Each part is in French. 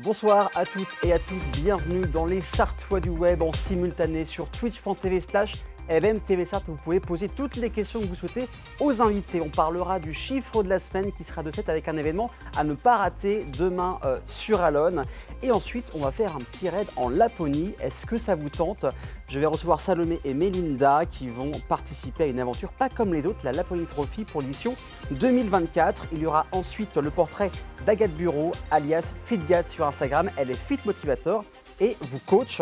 Bonsoir à toutes et à tous, bienvenue dans les Sartois du web en simultané sur twitch.tv/LMTV Sarthe. Vous pouvez poser toutes les questions que vous souhaitez aux invités. On parlera du chiffre de la semaine qui sera de 7 avec un événement à ne pas rater demain sur Alone. Et ensuite, on va faire un petit raid en Laponie. Est-ce que ça vous tente? Je vais recevoir Salomé et Melinda qui vont participer à une aventure pas comme les autres, la Laponie Trophy pour l'édition 2024. Il y aura ensuite le portrait d'Agathe Bureau, alias FitGat sur Instagram. Elle est Fit Motivator et vous coach.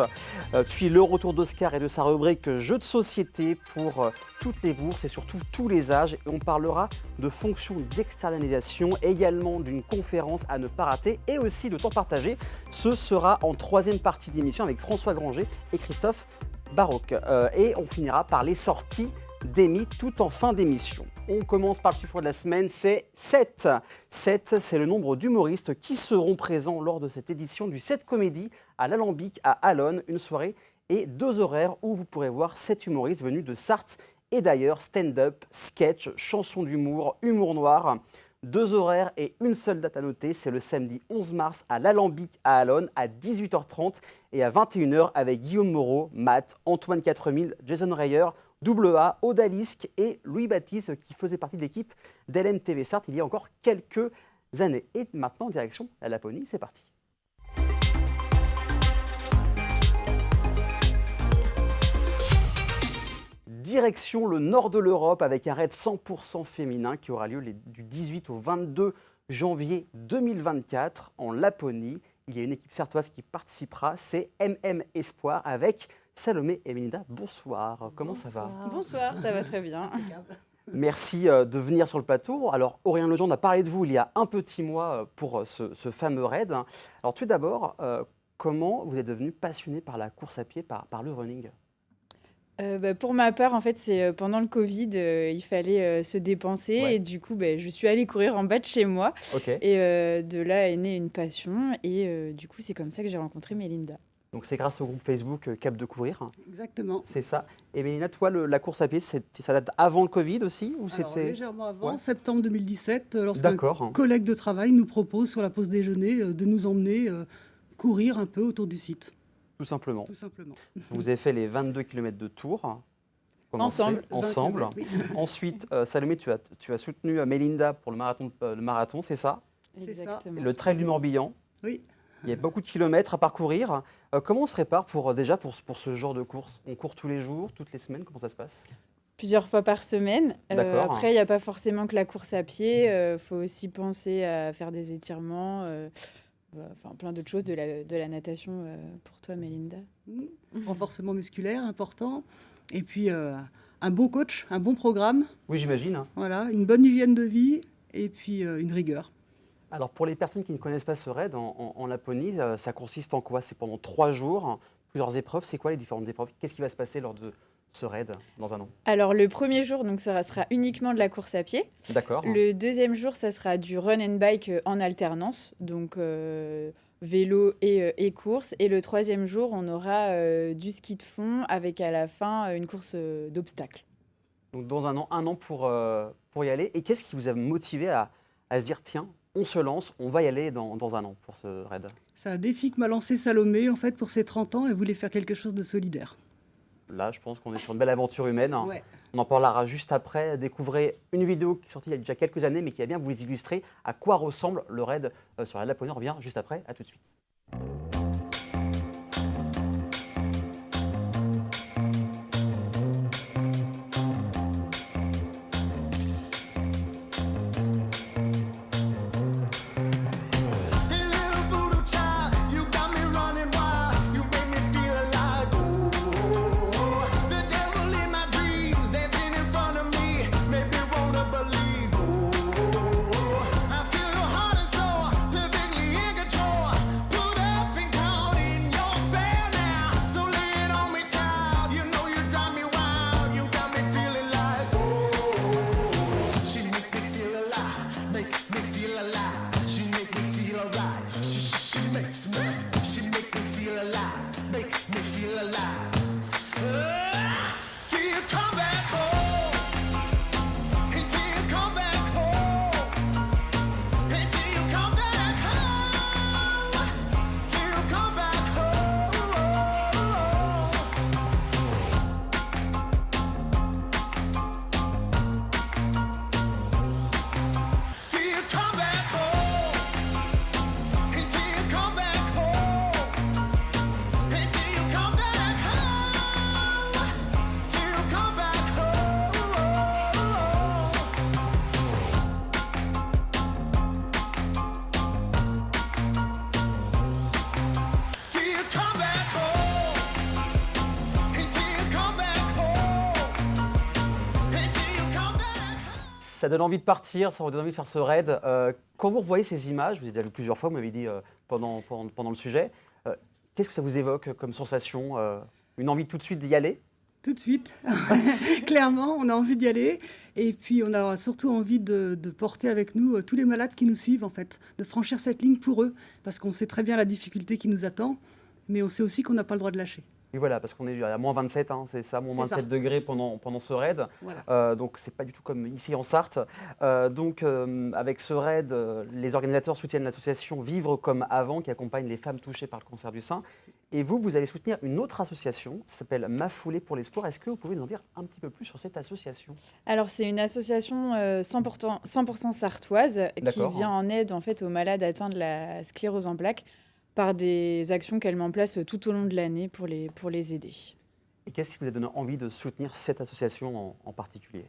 Puis le retour d'Oscar et de sa rubrique Jeux de société pour toutes les bourses et surtout tous les âges. Et on parlera de fonctions d'externalisation, également d'une conférence à ne pas rater et aussi de temps partagé. Ce sera en troisième partie d'émission avec François Granger et Christophe Baroque. Et on finira par les sorties d'Emmy tout en fin d'émission. On commence par le chiffre de la semaine, c'est 7. 7, c'est le nombre d'humoristes qui seront présents lors de cette édition du 7 Comédie à l'Alambic à Alone, une soirée et 2 horaires où vous pourrez voir 7 humoristes venus de Sarthe et d'ailleurs, stand-up, sketch, chansons d'humour, humour noir. 2 horaires et une seule date à noter, c'est le samedi 11 mars à l'Alambic à Alone à 18h30 et à 21h avec Guillaume Moreau, Matt, Antoine 4000, Jason Reyer, AA, Odalisque et Louis Baptiste qui faisaient partie de l'équipe d'LMTV Sarthe il y a encore quelques années. Et maintenant, direction la Laponie, c'est parti. Direction le nord de l'Europe avec un raid 100% féminin qui aura lieu du 18 au 22 janvier 2024 en Laponie. Il y a une équipe sartoise qui participera, c'est MM Espoir avec Salomé et Melinda. Bonsoir, comment ça va? Bonsoir, ça va très bien. Merci de venir sur le plateau. Alors Aurélien Legendre a parlé de vous il y a un petit mois pour ce fameux raid. Alors tout d'abord, comment vous êtes devenu passionné par la course à pied, par le running? Pour ma part, en fait, c'est pendant le Covid, il fallait se dépenser Ouais. et du coup, je suis allée courir en bas de chez moi Ok. et de là est née une passion et du coup, c'est comme ça que j'ai rencontré Melinda. Donc c'est grâce au groupe Facebook Cap de Courir. Exactement. C'est ça. Et Mélina, toi, la course à pied, ça date avant le Covid aussi ou Alors, c'était... légèrement avant, Ouais. septembre 2017, lorsqu'un D'accord. collègue de travail nous propose sur la pause déjeuner de nous emmener courir un peu autour du site, Tout simplement. tout simplement. Vous avez fait les 22 km de Tours. Commencé Ensemble. 20 ensemble. kilomètres, oui. Ensuite, Salomé, tu as soutenu Melinda pour le marathon, c'est ça? C'est ça. Exactement. Le trail du Morbihan. Oui. Il y a beaucoup de kilomètres à parcourir. Comment on se prépare pour ce genre de course? On court tous les jours, toutes les semaines? Comment ça se passe? Plusieurs fois par semaine. D'accord. Après, il n'y a pas forcément que la course à pied. Il faut aussi penser à faire des étirements, enfin plein d'autres choses, de la natation pour toi, Melinda. Renforcement musculaire important. Et puis un bon coach, un bon programme, Oui, j'imagine. voilà, une bonne hygiène de vie et puis une rigueur. Alors, pour les personnes qui ne connaissent pas ce raid en Laponie, ça consiste en quoi? C'est pendant 3 jours, plusieurs épreuves. C'est quoi les différentes épreuves? Qu'est-ce qui va se passer lors de ce raid dans un an? Alors, le premier jour, donc, ça sera uniquement de la course à pied. D'accord. Le deuxième jour, ça sera du run and bike en alternance, donc vélo et course. Et le troisième jour, on aura du ski de fond avec à la fin une course d'obstacles. Donc, dans un an pour y aller. Et qu'est-ce qui vous a motivé à se dire, tiens, on se lance, on va y aller dans un an pour ce raid? C'est un défi que m'a lancé Salomé en fait pour ses 30 ans et voulait faire quelque chose de solidaire. Là, je pense qu'on est sur une belle aventure humaine. Ouais. On en parlera juste après. Découvrez une vidéo qui est sortie il y a déjà quelques années, mais qui va bien vous illustrer à quoi ressemble le raid sur la Laponie. On revient juste après. À tout de suite. Put up and Ça donne envie de partir, ça donne envie de faire ce raid. Quand vous revoyez ces images, vous avez déjà vu plusieurs fois, vous m'avez dit pendant le sujet, qu'est-ce que ça vous évoque comme sensation une envie tout de suite d'y aller? Tout de suite, clairement, on a envie d'y aller. Et puis, on a surtout envie de porter avec nous tous les malades qui nous suivent, en fait, de franchir cette ligne pour eux, parce qu'on sait très bien la difficulté qui nous attend, mais on sait aussi qu'on n'a pas le droit de lâcher. Et voilà, parce qu'on est à moins 27, hein, c'est ça, moins 27 degrés pendant ce raid. Voilà. Donc, c'est pas du tout comme ici en Sarthe. Avec ce raid, les organisateurs soutiennent l'association Vivre comme avant, qui accompagne les femmes touchées par le cancer du sein. Et vous allez soutenir une autre association, qui s'appelle Ma Foulée pour l'espoir. Est-ce que vous pouvez nous en dire un petit peu plus sur cette association? Alors, c'est une association 100% sartoise qui vient en aide en fait, aux malades atteints de la sclérose en plaques par des actions qu'elle met en place tout au long de l'année pour les aider. Et qu'est-ce qui vous a donné envie de soutenir cette association en particulier?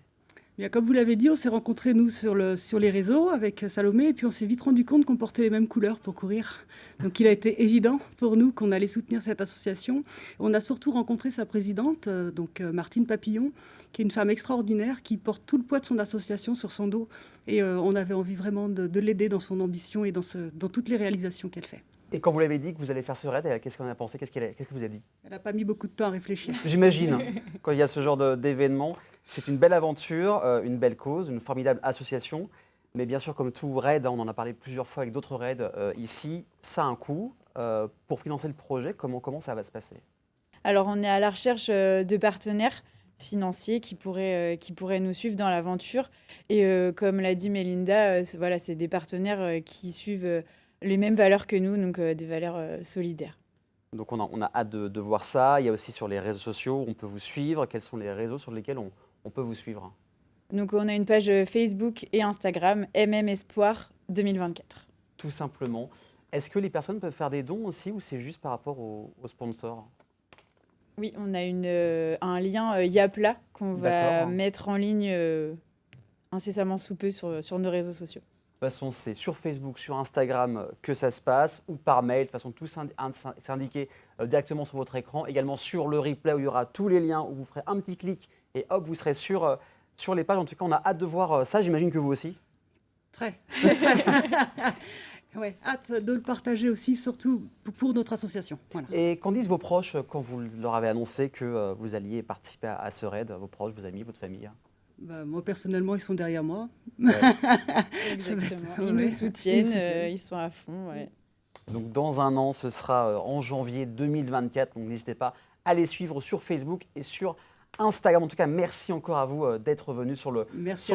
Bien, comme vous l'avez dit, on s'est rencontrés, nous, sur les réseaux avec Salomé, et puis on s'est vite rendu compte qu'on portait les mêmes couleurs pour courir. Donc il a été évident pour nous qu'on allait soutenir cette association. On a surtout rencontré sa présidente, Martine Papillon, qui est une femme extraordinaire, qui porte tout le poids de son association sur son dos. Et on avait envie vraiment de l'aider dans son ambition et dans toutes les réalisations qu'elle fait. Et quand vous l'avez dit que vous allez faire ce raid, qu'est-ce qu'on a pensé? Qu'est-ce que vous a dit? Elle n'a pas mis beaucoup de temps à réfléchir. J'imagine, quand il y a ce genre d'événement. C'est une belle aventure, une belle cause, une formidable association. Mais bien sûr, comme tout raid, on en a parlé plusieurs fois avec d'autres raids ici, ça a un coût. Pour financer le projet, comment ça va se passer? Alors, on est à la recherche de partenaires financiers qui pourraient nous suivre dans l'aventure. Et comme l'a dit Mélinda, c'est des partenaires qui suivent les mêmes valeurs que nous, donc des valeurs solidaires. Donc on a hâte de voir ça. Il y a aussi sur les réseaux sociaux, on peut vous suivre. Quels sont les réseaux sur lesquels on peut vous suivre? Donc on a une page Facebook et Instagram, MM Espoir 2024. Tout simplement. Est-ce que les personnes peuvent faire des dons aussi ou c'est juste par rapport aux sponsors? Oui, on a un lien Yapla qu'on va mettre en ligne incessamment sous peu sur nos réseaux sociaux. De toute façon, c'est sur Facebook, sur Instagram que ça se passe ou par mail. De toute façon, tout c'est indiqué directement sur votre écran. Également sur le replay où il y aura tous les liens où vous ferez un petit clic et hop, vous serez sur les pages. En tout cas, on a hâte de voir ça. J'imagine que vous aussi. Très. Ouais, hâte de le partager aussi, surtout pour notre association. Voilà. Et qu'en disent vos proches quand vous leur avez annoncé que vous alliez participer à ce raid? Vos proches, vos amis, votre famille? Moi, personnellement, ils sont derrière moi. Ouais. Exactement. Ils nous soutiennent, ils sont à fond. Ouais. Donc, dans un an, ce sera en janvier 2024. Donc, n'hésitez pas à les suivre sur Facebook et sur Instagram. En tout cas, merci encore à vous d'être venus sur le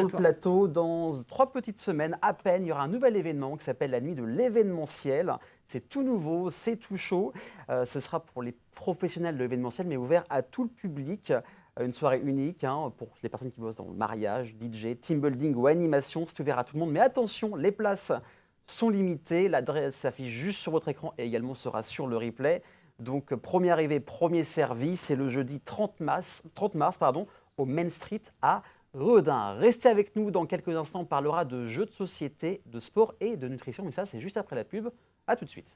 plateau. Dans 3 petites semaines à peine, il y aura un nouvel événement qui s'appelle la nuit de l'événementiel. C'est tout nouveau, c'est tout chaud. Ce sera pour les professionnels de l'événementiel, mais ouvert à tout le public. Une soirée unique pour les personnes qui bossent dans le mariage, DJ, team building ou animation. C'est ouvert à tout le monde. Mais attention, les places sont limitées. L'adresse s'affiche juste sur votre écran et également sera sur le replay. Donc, premier arrivé, premier servi. C'est le jeudi 30 mars au Main Street à Redun. Restez avec nous. Dans quelques instants, on parlera de jeux de société, de sport et de nutrition. Mais ça, c'est juste après la pub. À tout de suite.